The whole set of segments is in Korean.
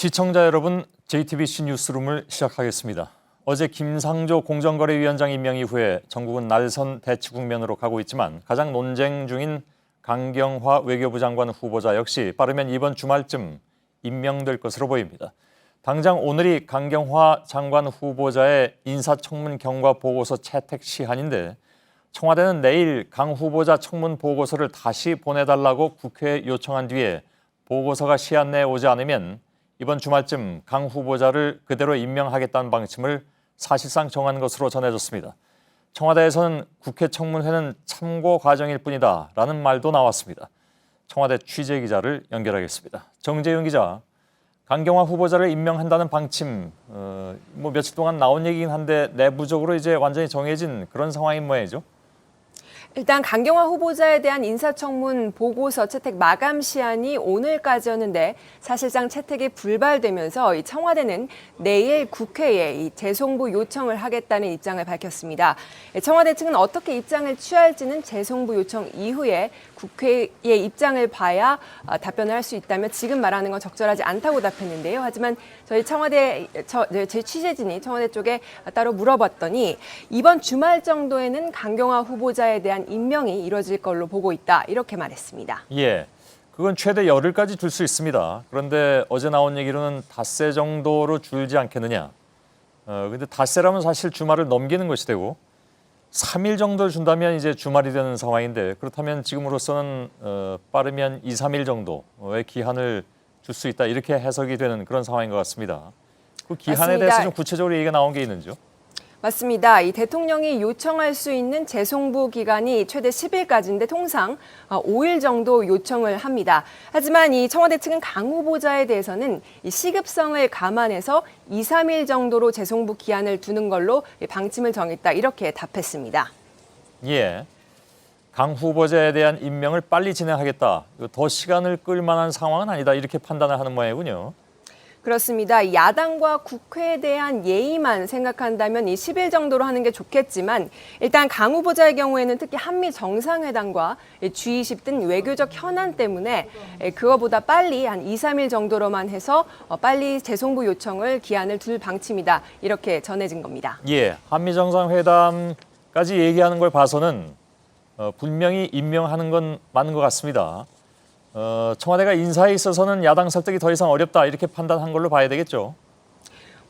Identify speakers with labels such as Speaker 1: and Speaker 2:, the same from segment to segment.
Speaker 1: 시청자 여러분, JTBC 뉴스룸을 시작하겠습니다. 어제 김상조 공정거래위원장 임명 이후에 전국은 날선 대치 국면으로 가고 있지만 가장 논쟁 중인 강경화 외교부 장관 후보자 역시 빠르면 이번 주말쯤 임명될 것으로 보입니다. 당장 오늘이 강경화 장관 후보자의 인사청문 경과 보고서 채택 시한인데 청와대는 내일 강 후보자 청문 보고서를 다시 보내달라고 국회에 요청한 뒤에 보고서가 시한 내에 오지 않으면 이번 주말쯤 강 후보자를 그대로 임명하겠다는 방침을 사실상 정한 것으로 전해졌습니다. 청와대에서는 국회 청문회는 참고 과정일 뿐이다 라는 말도 나왔습니다. 청와대 취재기자를 연결하겠습니다. 정재윤 기자, 강경화 후보자를 임명한다는 방침, 며칠 동안 나온 얘기긴 한데 내부적으로 이제 완전히 정해진 그런 상황인 모양이죠.
Speaker 2: 일단 강경화 후보자에 대한 인사청문 보고서 채택 마감 시한이 오늘까지였는데 사실상 채택이 불발되면서 이 청와대는 내일 국회에 이 재송부 요청을 하겠다는 입장을 밝혔습니다. 청와대 측은 어떻게 입장을 취할지는 재송부 요청 이후에 국회의 입장을 봐야 답변을 할 수 있다며 지금 말하는 건 적절하지 않다고 답했는데요. 하지만 저희 제 취재진이 청와대 쪽에 따로 물어봤더니 이번 주말 정도에는 강경화 후보자에 대한 임명이 이뤄질 걸로 보고 있다. 이렇게 말했습니다.
Speaker 1: 예, 그건 최대 열흘까지 줄 수 있습니다. 그런데 어제 나온 얘기로는 닷새 정도로 줄지 않겠느냐. 근데 닷새라면 사실 주말을 넘기는 것이 되고 3일 정도를 준다면 이제 주말이 되는 상황인데 그렇다면 지금으로서는 빠르면 2, 3일 정도의 기한을 줄 수 있다. 이렇게 해석이 되는 그런 상황인 것 같습니다. 그 기한에
Speaker 2: 맞습니다.
Speaker 1: 대해서 좀 구체적으로 얘기가 나온 게 있는지요?
Speaker 2: 맞습니다. 이 대통령이 요청할 수 있는 재송부 기간이 최대 10일까지인데 통상 5일 정도 요청을 합니다. 하지만 이 청와대 측은 강 후보자에 대해서는 이 시급성을 감안해서 2, 3일 정도로 재송부 기한을 두는 걸로 방침을 정했다. 이렇게 답했습니다.
Speaker 1: 예, 강 후보자에 대한 임명을 빨리 진행하겠다. 더 시간을 끌 만한 상황은 아니다. 이렇게 판단을 하는 모양이군요.
Speaker 2: 그렇습니다. 야당과 국회에 대한 예의만 생각한다면 이 10일 정도로 하는 게 좋겠지만 일단 강 후보자의 경우에는 특히 한미 정상회담과 G20 등 외교적 현안 때문에 그거보다 빨리 한 2, 3일 정도로만 해서 빨리 재송부 요청을 기한을 둘 방침이다. 이렇게 전해진 겁니다.
Speaker 1: 예, 한미 정상회담까지 얘기하는 걸 봐서는 분명히 임명하는 건 맞는 것 같습니다. 청와대가 인사에 있어서는 야당 설득이 더 이상 어렵다 이렇게 판단한 걸로 봐야 되겠죠.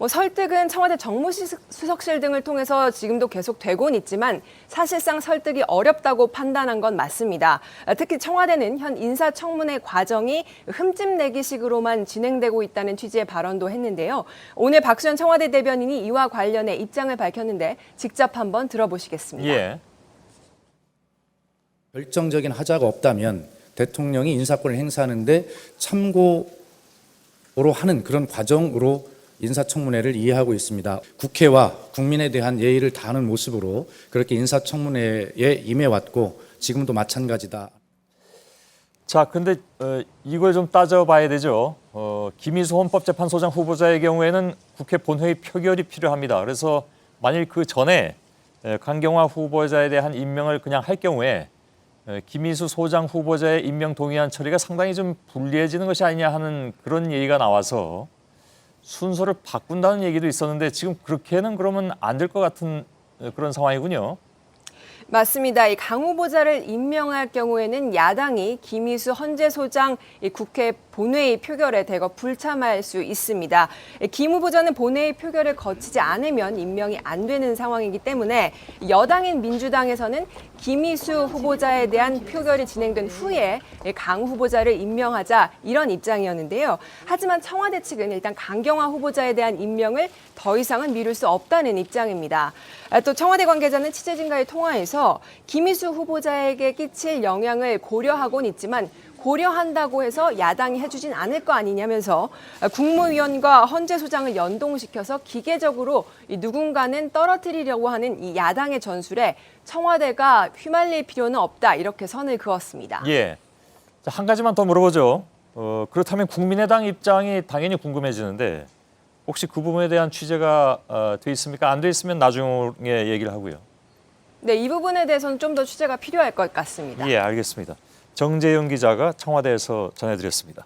Speaker 2: 설득은 청와대 정무수석실 등을 통해서 지금도 계속 되곤 있지만 사실상 설득이 어렵다고 판단한 건 맞습니다. 특히 청와대는 현 인사청문회 과정이 흠집내기식으로만 진행되고 있다는 취지의 발언도 했는데요. 오늘 박수현 청와대 대변인이 이와 관련해 입장을 밝혔는데 직접 한번 들어보시겠습니다.
Speaker 1: 예.
Speaker 3: 결정적인 하자가 없다면 대통령이 인사권을 행사하는데 참고로 하는 그런 과정으로 인사청문회를 이해하고 있습니다. 국회와 국민에 대한 예의를 다하는 모습으로 그렇게 인사청문회에 임해왔고 지금도 마찬가지다.
Speaker 1: 자, 근데 이걸 좀 따져봐야 되죠. 김희수 헌법재판소장 후보자의 경우에는 국회 본회의 표결이 필요합니다. 그래서 만일 그 전에 강경화 후보자에 대한 임명을 그냥 할 경우에 김희수 소장 후보자의 임명 동의안 처리가 상당히 좀 불리해지는 것이 아니냐 하는 그런 얘기가 나와서 순서를 바꾼다는 얘기도 있었는데 지금 그렇게는 그러면 안 될 것 같은 그런 상황이군요.
Speaker 2: 맞습니다. 이 강 후보자를 임명할 경우에는 야당이 김희수 헌재소장 국회 본회의 표결에 대거 불참할 수 있습니다. 김 후보자는 본회의 표결을 거치지 않으면 임명이 안 되는 상황이기 때문에 여당인 민주당에서는 김희수 후보자에 대한 표결이 진행된 후에 강 후보자를 임명하자 이런 입장이었는데요. 하지만 청와대 측은 일단 강경화 후보자에 대한 임명을 더 이상은 미룰 수 없다는 입장입니다. 또 청와대 관계자는 취재진과의 통화에서 김희수 후보자에게 끼칠 영향을 고려하고는 있지만 고려한다고 해서 야당이 해주진 않을 거 아니냐면서 국무위원과 헌재소장을 연동시켜서 기계적으로 누군가는 떨어뜨리려고 하는 이 야당의 전술에 청와대가 휘말릴 필요는 없다 이렇게 선을 그었습니다.
Speaker 1: 예, 자, 한 가지만 더 물어보죠. 그렇다면 국민의당 입장이 당연히 궁금해지는데 혹시 그 부분에 대한 취재가 돼 있습니까? 안 돼 있으면 나중에 얘기를 하고요.
Speaker 2: 네, 이 부분에 대해서는 좀 더 취재가 필요할 것 같습니다.
Speaker 1: 예, 알겠습니다. 정재윤 기자가 청와대에서 전해드렸습니다.